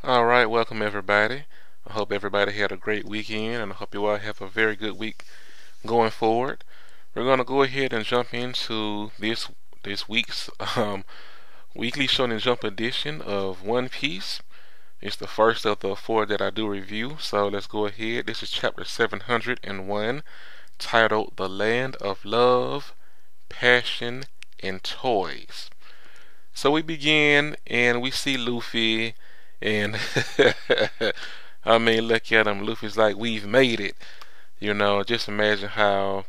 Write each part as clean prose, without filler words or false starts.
Alright, welcome everybody. I hope everybody had a great weekend and I hope you all have a very good week going forward. We're going to go ahead and jump into this week's weekly Shonen Jump edition of One Piece. It's the first of the four that I do review, so let's go ahead. This is chapter 701, titled The Land of Love, Passion, and Toys. So we begin and we see Luffy and I mean look at him. Luffy's like, we've made it. Just imagine how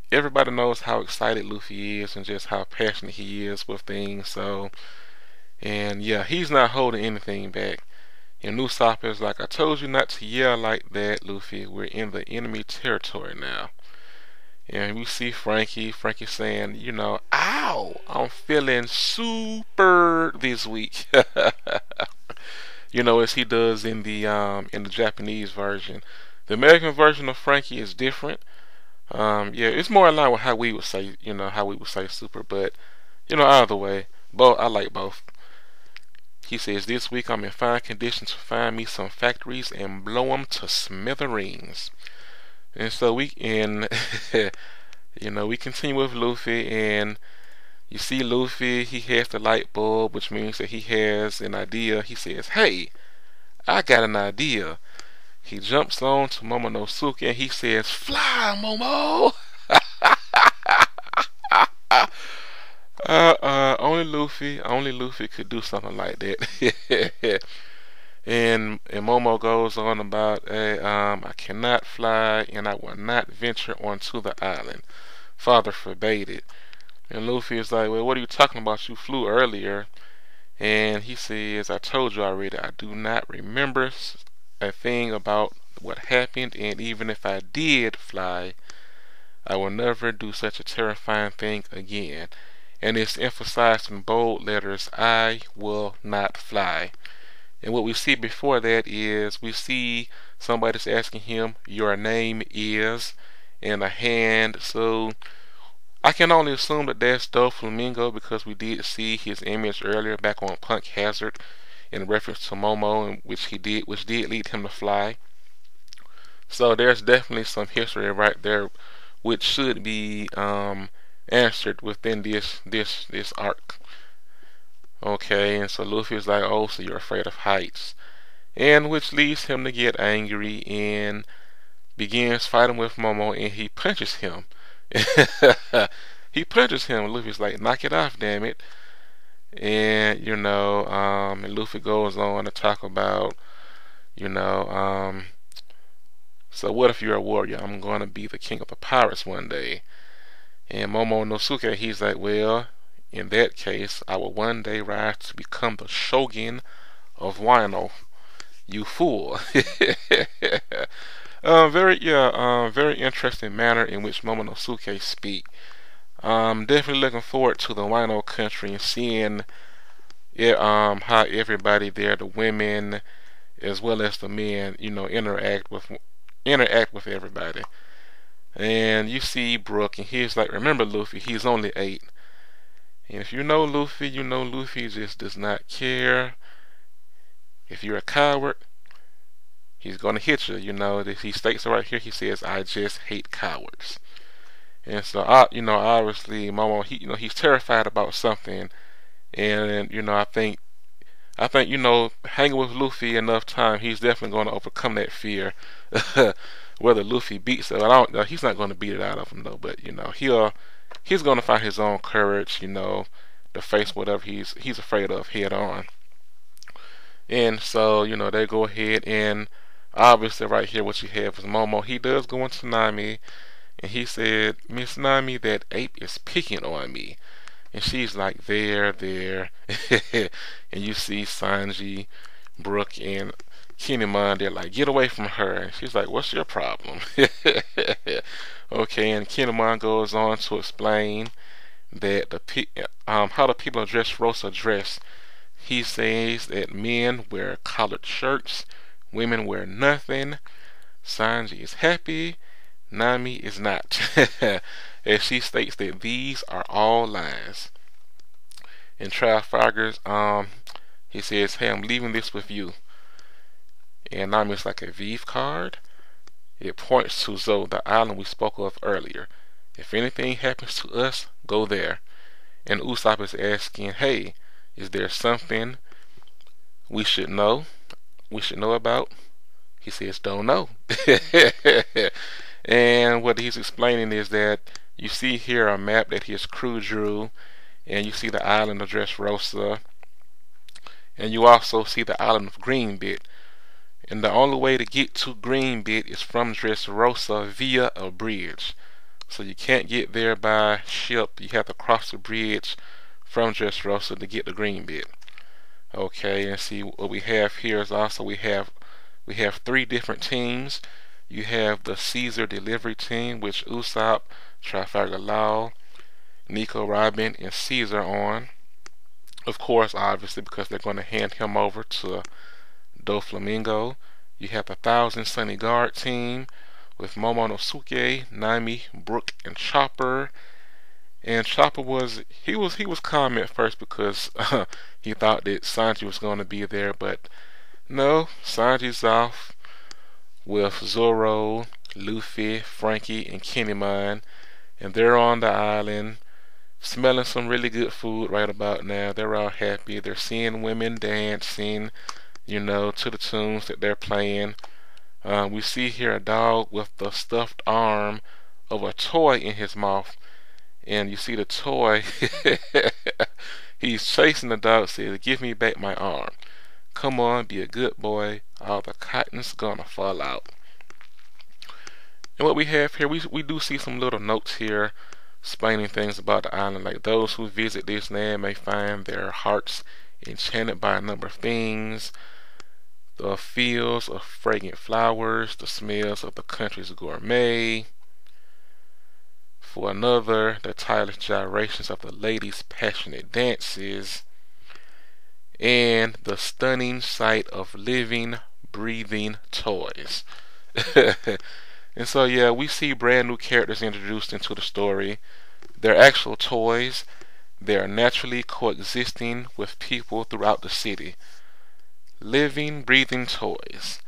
everybody knows how excited Luffy is and just how passionate he is with things. So and yeah, he's not holding anything back. And Usopp is like, I told you not to yell like that, Luffy. We're in the enemy territory now. And we see Frankie saying, ow, I'm feeling super this week. As he does in the Japanese version. The American version of Frankie is different. Yeah, it's more in line with how we would say, super, but either way, both I like both. He says, this week I'm in fine condition to find me some factories and blow them to smithereens. And so we we continue with Luffy, and you see Luffy, he has the light bulb, which means that he has an idea. He says, hey, I got an idea. He jumps on to Momonosuke and he says, fly, Momo! Only Luffy could do something like that. And Momo goes on about, I cannot fly and I will not venture onto the island. Father forbade it. And Luffy is like, well, what are you talking about? You flew earlier. And he says, I told you already, I do not remember a thing about what happened, and even if I did fly, I will never do such a terrifying thing again. And it's emphasized in bold letters, I will not fly. And what we see before that is we see somebody's asking him, your name is, and a hand. So I can only assume that that's Doflamingo because we did see his image earlier back on Punk Hazard in reference to Momo, which did lead him to fly. So there's definitely some history right there, which should be answered within this arc. Okay, and so Luffy's like, oh, so you're afraid of heights. And which leads him to get angry and begins fighting with Momo, and he punches him. He punches him. Luffy's like, knock it off, damn it. And, and Luffy goes on to talk about, so what if you're a warrior? I'm going to be the king of the pirates one day. And Momonosuke, he's like, well, in that case, I will one day rise to become the shogun of Wano. You fool. Very interesting manner in which Momonosuke speak. Definitely looking forward to the Wano country and seeing how everybody there, the women as well as the men, interact with everybody. And you see Brook, and he's like, remember Luffy, he's only 8. And if you know Luffy just does not care. If you're a coward, he's gonna hit you. He states it right here. He says, "I just hate cowards." And so, obviously, Momo, he's terrified about something, and hanging with Luffy enough time, he's definitely going to overcome that fear. Whether Luffy beats it, he's not going to beat it out of him though. But he's going to find his own courage, to face whatever he's afraid of head on. And so, they go ahead and obviously right here what you have is Momo. He does go into Nami and he said, Miss Nami, that ape is picking on me. And she's like, there. And you see Sanji, Brook, and Kinemon, they're like, get away from her. And she's like, what's your problem? Okay, and Kinemon goes on to explain that how the people of Dressrosa dress. He says that men wear collared shirts, women wear nothing. Sanji is happy, Nami is not. As she states that these are all lies. And Trafalgar's He says, hey, I'm leaving this with you. And Nami is like a Vive card. It points to Zo, the island we spoke of earlier. If anything happens to us, go there. And Usopp is asking, hey, is there something we should know? We should know about? He says, don't know. And what he's explaining is that you see here a map that his crew drew, and you see the island of Dressrosa, and you also see the island of Greenbit. And the only way to get to Greenbit is from Dressrosa via a bridge. So you can't get there by ship. You have to cross the bridge from Dressrosa to get to Greenbit. Okay, and see what we have here is also we have 3 different teams. You have the Caesar delivery team, which Usopp, Trafalgar Law, Nico Robin, and Caesar on. Of course, obviously, because they're going to hand him over to Doflamingo. You have the Thousand Sunny Guard team with Momonosuke, Nami, Brook, and Chopper. And Chopper was calm at first because he thought that Sanji was going to be there, but no, Sanji's off with Zoro, Luffy, Frankie, and Kinemon, and they're on the island smelling some really good food right about now. They're all happy. They're seeing women dancing, you know, to the tunes that they're playing. We see here a dog with the stuffed arm of a toy in his mouth, and you see the toy. He's chasing the dog, says, give me back my arm. Come on, be a good boy. All the cotton's gonna fall out. And what we have here, we do see some little notes here explaining things about the island, like those who visit this land may find their hearts enchanted by a number of things. The fields of fragrant flowers, the smells of the country's gourmet. For another, the tireless gyrations of the ladies' passionate dances. And the stunning sight of living, breathing toys. And so, yeah, we see brand new characters introduced into the story. They're actual toys. They are naturally coexisting with people throughout the city. Living, breathing toys.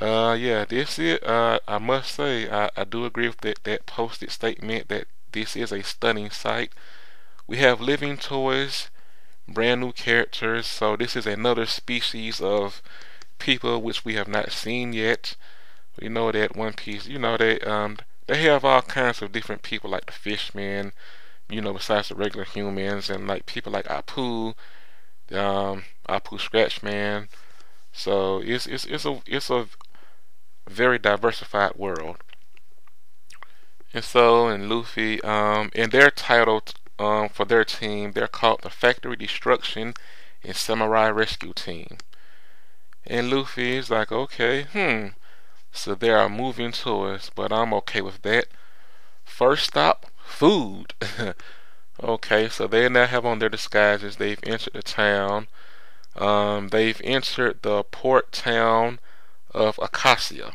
Yeah, this is, I must say, I do agree with that posted statement that this is a stunning sight. We have living toys, brand new characters, so this is another species of people which we have not seen yet. We know that One Piece, you know, they have all kinds of different people like the fishmen, you know, besides the regular humans, and like people like Apu, Apu Scratchman. So it's a very diversified world. And so, and Luffy, and they're titled for their team, they're called the Factory Destruction and Samurai Rescue Team. And Luffy is like, okay, so there are moving toys, but I'm okay with that. First stop, food. Okay, so they now have on their disguises. They've entered the town. They've entered the port town of Acacia.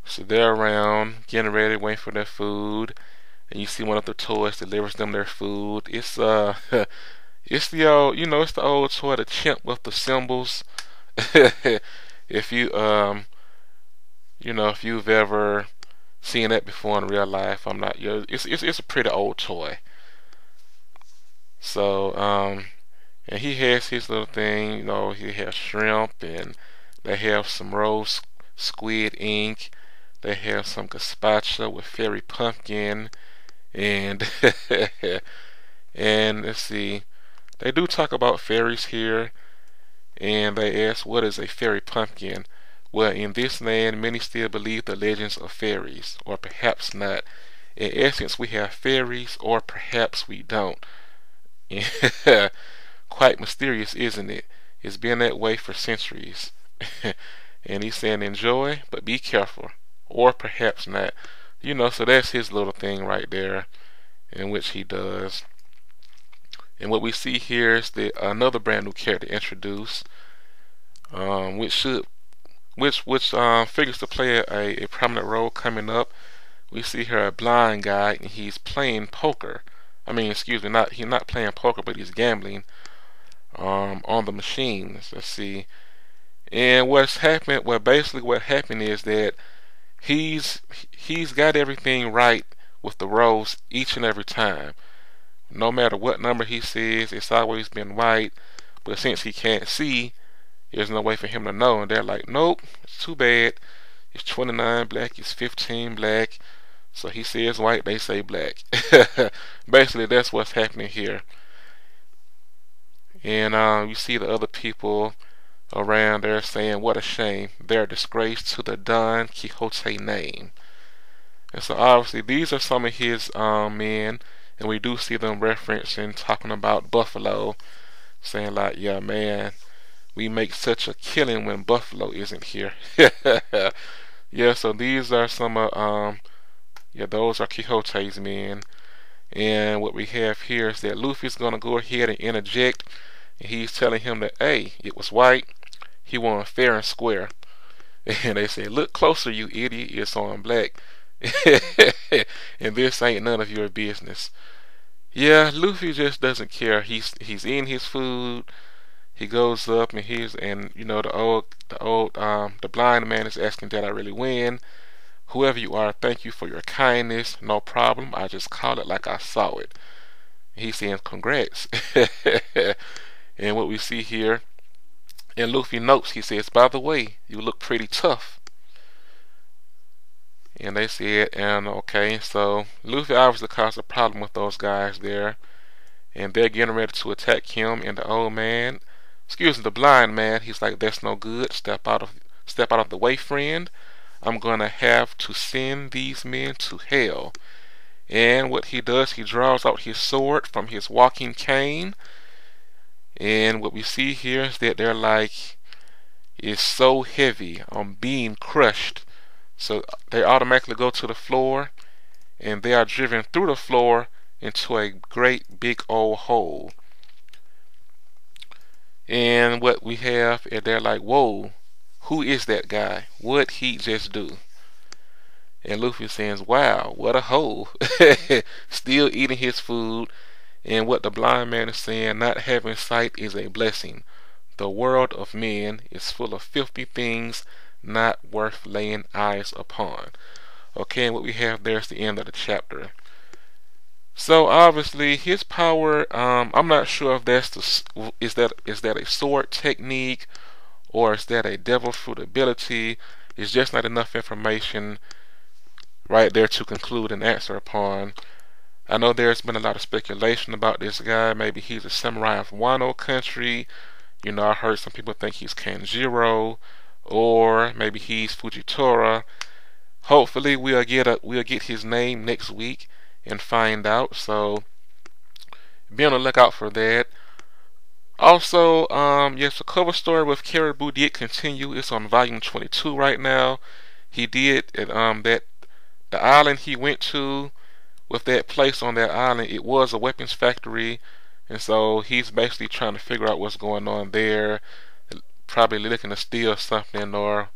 So they're around, getting ready, waiting for their food. And you see one of the toys delivers them their food. It's it's the old, you know, it's the old toy, the chimp with the symbols. If you you know, if you've ever seen that before in real life, I'm not. It's a pretty old toy. So and he has his little thing. You know, he has shrimp, and they have some rose squid ink. They have some gazpacho with fairy pumpkin, and and let's see, they do talk about fairies here, and they ask, what is a fairy pumpkin? Well, in this land, many still believe the legends of fairies, or perhaps not. In essence, we have fairies, or perhaps we don't. Quite mysterious, isn't it? It's been that way for centuries. And he's saying, enjoy, but be careful, or perhaps not. You know, so that's his little thing right there, in which he does. And what we see here is that another brand new character introduced, which figures to play a prominent role coming up. We see here a blind guy, and he's playing poker. I mean, excuse me, he's not playing poker, but he's gambling. on the machines. Let's see. And what's happened? Well, basically, what happened is that he's he's got everything right with the rows each and every time. No matter what number he says, it's always been right. But since he can't see, there's no way for him to know. And they're like, nope, it's too bad. It's 29 black, it's 15 black. So he says white, they say black. Basically, that's what's happening here. And you see the other people around there saying, what a shame. They're a disgrace to the Don Quixote name. And so obviously these are some of his men. And we do see them referencing, talking about Buffalo. Saying like, yeah, man, we make such a killing when Buffalo isn't here. Yeah, so these are some of, yeah, those are Quixote's men. And what we have here is that Luffy's going to go ahead and interject. And he's telling him that, hey, it was white. He won fair and square. And they say, look closer, you idiot. It's on black. And this ain't none of your business. Yeah, Luffy just doesn't care. He's eating his food. He goes up and you know, the blind man is asking, did I really win? Whoever you are, thank you for your kindness. No problem. I just called it like I saw it. He's saying congrats. And what we see here, and Luffy notes, he says, by the way, you look pretty tough. And they said, and okay, so Luffy obviously caused a problem with those guys there. And they're getting ready to attack him, and the old man, excuse me, the blind man, he's like, that's no good. Step out of the way, friend. I'm gonna have to send these men to hell. And what he does, he draws out his sword from his walking cane. And what we see here is that they're like, it's so heavy, I'm being crushed. So they automatically go to the floor, and they are driven through the floor into a great big old hole. And what we have is they're like, whoa, who is that guy? What'd he just do? And Luffy says, wow, what a hole. Still eating his food. And what the blind man is saying, not having sight is a blessing. The world of men is full of filthy things not worth laying eyes upon. Okay, and what we have there is the end of the chapter. So obviously his power, I'm not sure if that's is that a sword technique, or is that a devil fruit ability. It's just not enough information right there to conclude and answer upon. I know there's been a lot of speculation about this guy. Maybe he's a samurai of Wano country. You know, I heard some people think he's Kanjiro, or maybe he's Fujitora. Hopefully we'll get his name next week and find out. So be on the lookout for that. Also, yes, the cover story with Caribou did continue. It's on volume 22 right now. He did that the island he went to, with that place on that island, it was a weapons factory, and so he's basically trying to figure out what's going on there, probably looking to steal something or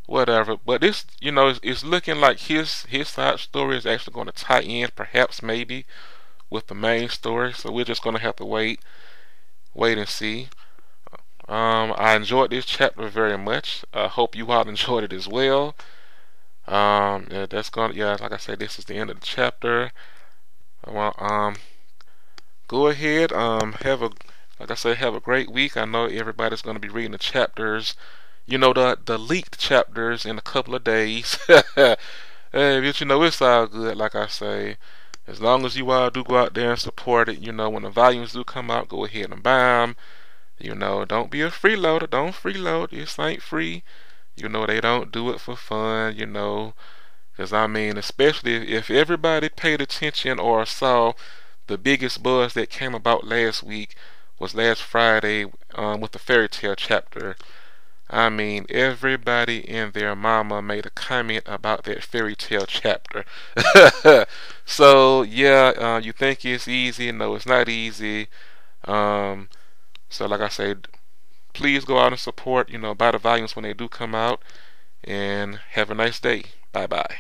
whatever. But this, you know, it's looking like his side story is actually going to tie in, perhaps maybe, with the main story. So we're just going to have to wait and see. I enjoyed this chapter very much. I hope you all enjoyed it as well. Yeah, like I said, this is the end of the chapter. Well, go ahead, like I said, have a great week. I know everybody's going to be reading the chapters, you know, the leaked chapters in a couple of days. Hey, but you know, it's all good. Like I say, as long as you all do go out there and support it, you know, when the volumes do come out, go ahead and buy them. You know, don't be a freeloader. Don't freeload. This ain't free. You know, they don't do it for fun, you know. Because, I mean, especially if everybody paid attention or saw the biggest buzz that came about last week was last Friday with the fairy tale chapter. I mean, everybody and their mama made a comment about that fairy tale chapter. So, yeah, you think it's easy. No, it's not easy. So, like I said, please go out and support, you know, buy the volumes when they do come out. And have a nice day. Bye-bye.